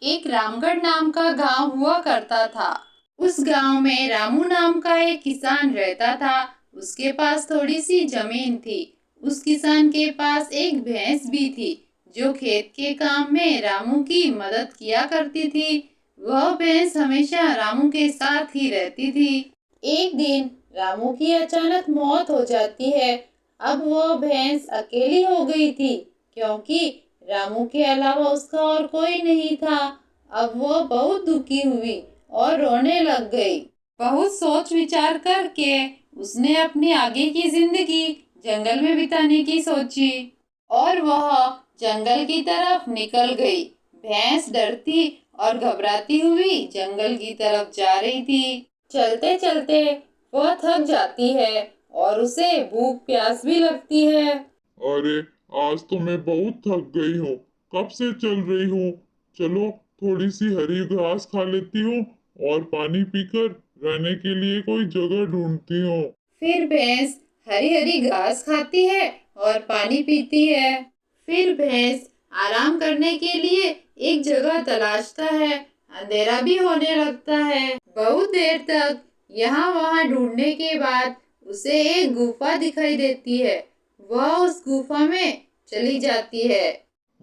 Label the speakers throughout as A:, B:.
A: एक रामगढ़ नाम का गांव हुआ करता था। उस गांव में रामू नाम का एक किसान रहता था। उसके पास थोड़ी सी जमीन थी। उस किसान के पास एक भैंस भी थी, जो खेत के काम में रामू की मदद किया करती थी। वह भैंस हमेशा रामू के साथ ही रहती थी। एक दिन रामू की अचानक मौत हो जाती है। अब वह भैंस अकेली हो गई थी, क्योंकि रामू के अलावा उसका और कोई नहीं था। अब वह बहुत दुखी हुई और रोने लग गई। बहुत सोच विचार करके उसने अपनी आगे की जिंदगी जंगल में बिताने की सोची और वह जंगल की तरफ निकल गई। भैंस डरती और घबराती हुई जंगल की तरफ जा रही थी। चलते चलते वह थक जाती है और उसे भूख प्यास भी लगती है।
B: अरे, आज तो मैं बहुत थक गई हूँ। कब से चल रही हूँ। चलो, थोड़ी सी हरी घास खा लेती हूँ और पानी पीकर रहने के लिए कोई जगह ढूंढती हूँ।
A: फिर भैंस हरी हरी घास खाती है और पानी पीती है। फिर भैंस आराम करने के लिए एक जगह तलाशता है। अंधेरा भी होने लगता है। बहुत देर तक यहाँ वहाँ ढूंढने के बाद उसे एक गुफा दिखाई देती है। वह उस गुफा में चली जाती है।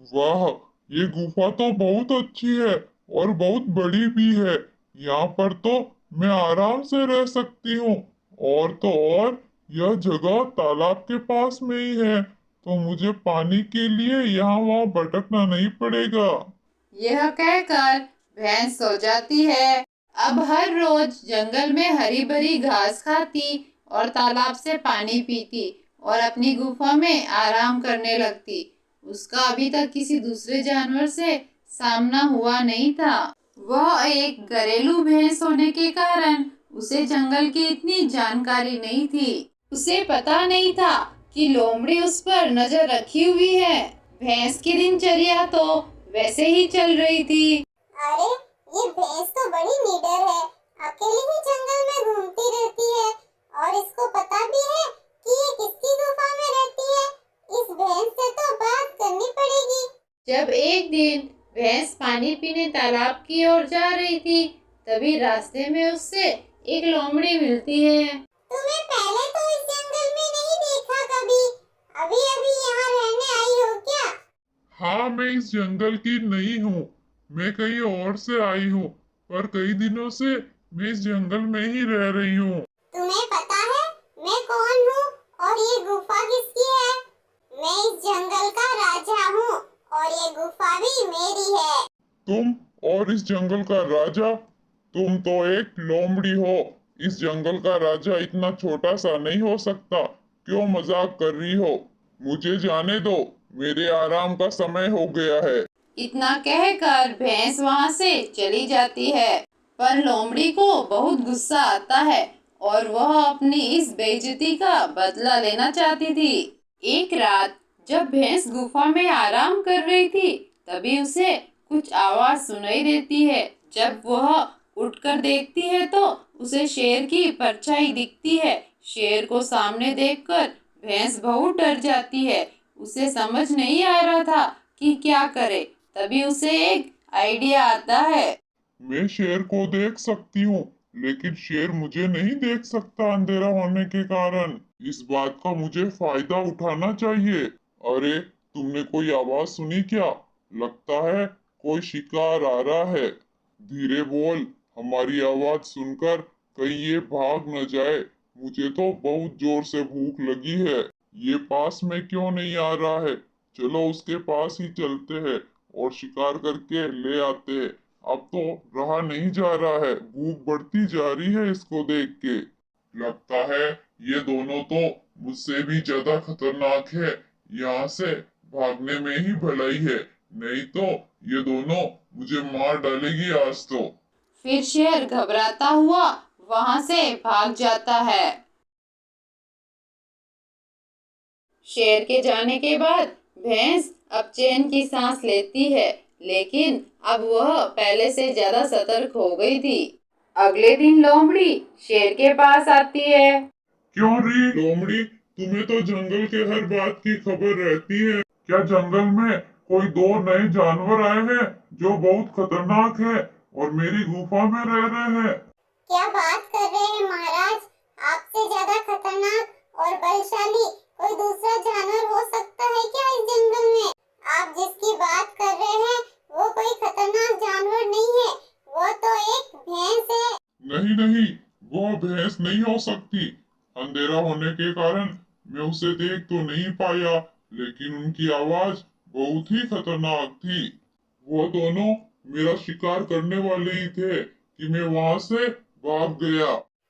B: वाह, ये गुफा तो बहुत अच्छी है और बहुत बड़ी भी है। यहाँ पर तो मैं आराम से रह सकती हूँ। और तो और, यह जगह तालाब के पास में ही है, तो मुझे पानी के लिए यहाँ वहाँ भटकना नहीं पड़ेगा।
A: यह कहकर भैंस सो जाती है। अब हर रोज जंगल में हरी भरी घास खाती और तालाब से पानी पीती और अपनी गुफा में आराम करने लगती। उसका अभी तक किसी दूसरे जानवर से सामना हुआ नहीं था। वह एक घरेलू भैंस होने के कारण उसे जंगल की इतनी जानकारी नहीं थी। उसे पता नहीं था कि लोमड़ी उस पर नजर रखी हुई है। भैंस की दिनचर्या तो वैसे ही चल रही थी।
C: अरे, ये भैंस तो बड़ी निडर है। अकेली ही जंगल में घूमती रहती है और इसको पता भी है कि ये किसकी गुफा में रहती है। इस भैंस से तो बात करनी पड़ेगी।
A: जब एक दिन भैंस पानी पीने तालाब की ओर जा रही थी, तभी रास्ते में उससे एक लोमड़ी मिलती है।
C: तुम्हें पहले तो इस जंगल में नहीं देखा कभी। अभी अभी यहाँ रहने आई हो क्या?
B: हाँ, मैं इस जंगल की नहीं हूँ। मैं कहीं और से आई हूँ, पर कई दिनों से मैं इस जंगल में ही रह रही हूँ।
C: तुम्हें पता है मैं कौन हूँ और ये गुफा किसकी है? मैं इस जंगल का राजा हूँ और ये गुफा भी मेरी है।
B: तुम और इस जंगल का राजा? तुम तो एक लोमड़ी हो। इस जंगल का राजा इतना छोटा सा नहीं हो सकता। क्यों मजाक कर रही हो? मुझे जाने दो, मेरे आराम का समय हो गया है।
A: इतना कहकर भैंस वहां से चली जाती है। पर लोमड़ी को बहुत गुस्सा आता है और वह अपनी इस बेइज्जती का बदला लेना चाहती थी। एक रात जब भैंस गुफा में आराम कर रही थी, तभी उसे कुछ आवाज सुनाई देती है। जब वह उठकर देखती है तो उसे शेर की परछाई दिखती है। शेर को सामने देखकर भैंस बहुत डर जाती है। उसे समझ नहीं आ रहा था कि क्या करे। तभी उसे एक आइडिया आता है।
B: मैं शेर को देख सकती हूँ, लेकिन शेर मुझे नहीं देख सकता अंधेरा होने के कारण। इस बात का मुझे फायदा उठाना चाहिए। अरे, तुमने कोई आवाज सुनी क्या? लगता है कोई शिकार आ रहा है। धीरे बोल, हमारी आवाज सुनकर कहीं ये भाग न जाए। मुझे तो बहुत जोर से भूख लगी है। ये पास में क्यों नहीं आ रहा है? चलो उसके पास ही चलते हैं और शिकार करके ले आते हैं। अब तो रहा नहीं जा रहा है, भूख बढ़ती जा रही है इसको देख के। लगता है ये दोनों तो मुझसे भी ज्यादा खतरनाक है। यहाँ से भागने में ही भलाई है, नहीं तो ये दोनों मुझे मार डालेगी आज तो।
A: फिर शेर घबराता हुआ वहां से भाग जाता है। शेर के जाने के बाद भैंस अब चैन की सांस लेती है, लेकिन अब वह पहले से ज्यादा सतर्क हो गई थी। अगले दिन लोमड़ी शेर के पास आती है।
B: क्यों री लोमड़ी, तुम्हें तो जंगल के हर बात की खबर रहती है। क्या जंगल में कोई 2 नए जानवर आए हैं जो बहुत खतरनाक है और मेरी गुफा में रह रहे हैं।
C: क्या बात कर रहे हैं महाराज? आपसे ज्यादा खतरनाक और बलशाली कोई दूसरा जानवर हो सकता है क्या इस जंगल में? आप जिसकी बात कर रहे हैं वो कोई खतरनाक जानवर नहीं है, वो तो एक भैंस है।
B: नहीं नहीं, वो भैंस नहीं हो सकती। अंधेरा होने के कारण मैं उसे देख तो नहीं पाया, लेकिन उनकी आवाज बहुत ही खतरनाक थी। वो दोनों मेरा शिकार करने वाले ही थे कि मैं वहां से भाग गया।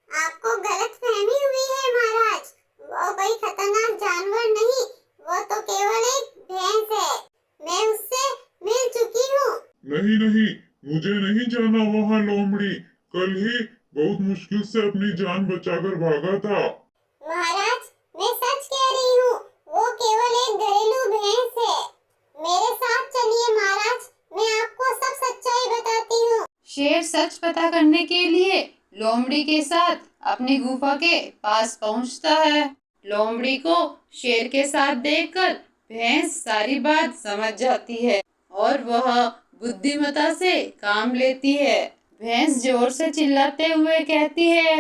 C: आपको गलतफहमी हुई है महाराज, वो कोई खतरनाक जानवर नहीं, वो तो केवल एक भैंस है। मैं उससे मिल चुकी हूँ।
B: नहीं नहीं, मुझे नहीं जाना वहाँ लोमड़ी। कल ही बहुत मुश्किल से अपनी जान बचाकर भागा था।
C: महाराज, मैं सच कह रही हूँ, वो केवल एक घरेलू भैंस है। मेरे साथ चलिए महाराज, मैं आपको सब सच्चाई बताती हूँ।
A: शेर सच पता करने के लिए लोमड़ी के साथ अपनी गुफा के पास पहुंचता है। लोमड़ी को शेर के साथ देखकर भैंस सारी बात समझ जाती है और वह बुद्धिमत्ता से काम लेती है। भैंस जोर से चिल्लाते हुए कहती है,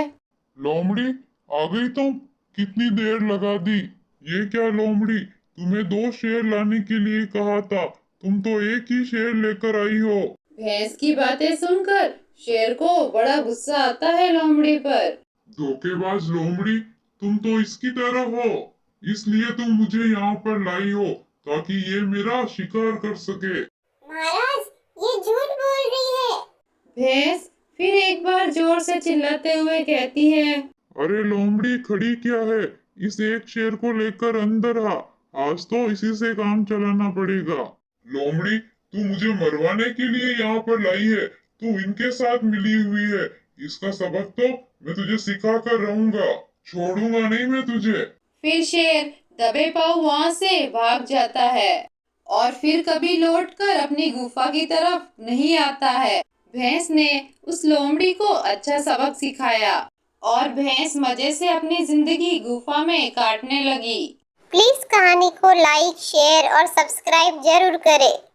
B: लोमड़ी, आ गई तुम? कितनी देर लगा दी? ये क्या लोमड़ी, तुम्हें 2 शेर लाने के लिए कहा था, तुम तो एक ही शेर लेकर आई हो।
A: भैंस की बातें सुनकर शेर को बड़ा गुस्सा आता है लोमड़ी पर।
B: धोखेबाज लोमड़ी, तुम तो इसकी तरह हो, इसलिए तुम मुझे यहाँ पर लाई हो ताकि ये मेरा शिकार कर सके।
C: महाराज, ये झूठ बोल रही है।
A: भैंस फिर एक बार जोर से चिल्लाते हुए कहती है,
B: अरे लोमड़ी, खड़ी क्या है? इस एक शेर को लेकर अंदर आ, आज तो इसी से काम चलाना पड़ेगा। लोमड़ी, तू मुझे मरवाने के लिए यहाँ पर लाई है, तू इनके साथ मिली हुई है। इसका सबक तो मैं तुझे सिखा कर रहूंगा, छोड़ूंगा नहीं मैं तुझे।
A: फिर शेर दबे पांव वहां से भाग जाता है और फिर कभी लौटकर अपनी गुफा की तरफ नहीं आता है। भैंस ने उस लोमड़ी को अच्छा सबक सिखाया और भैंस मजे से अपनी जिंदगी गुफा में काटने लगी।
C: प्लीज कहानी को लाइक, शेयर और सब्सक्राइब जरूर करें।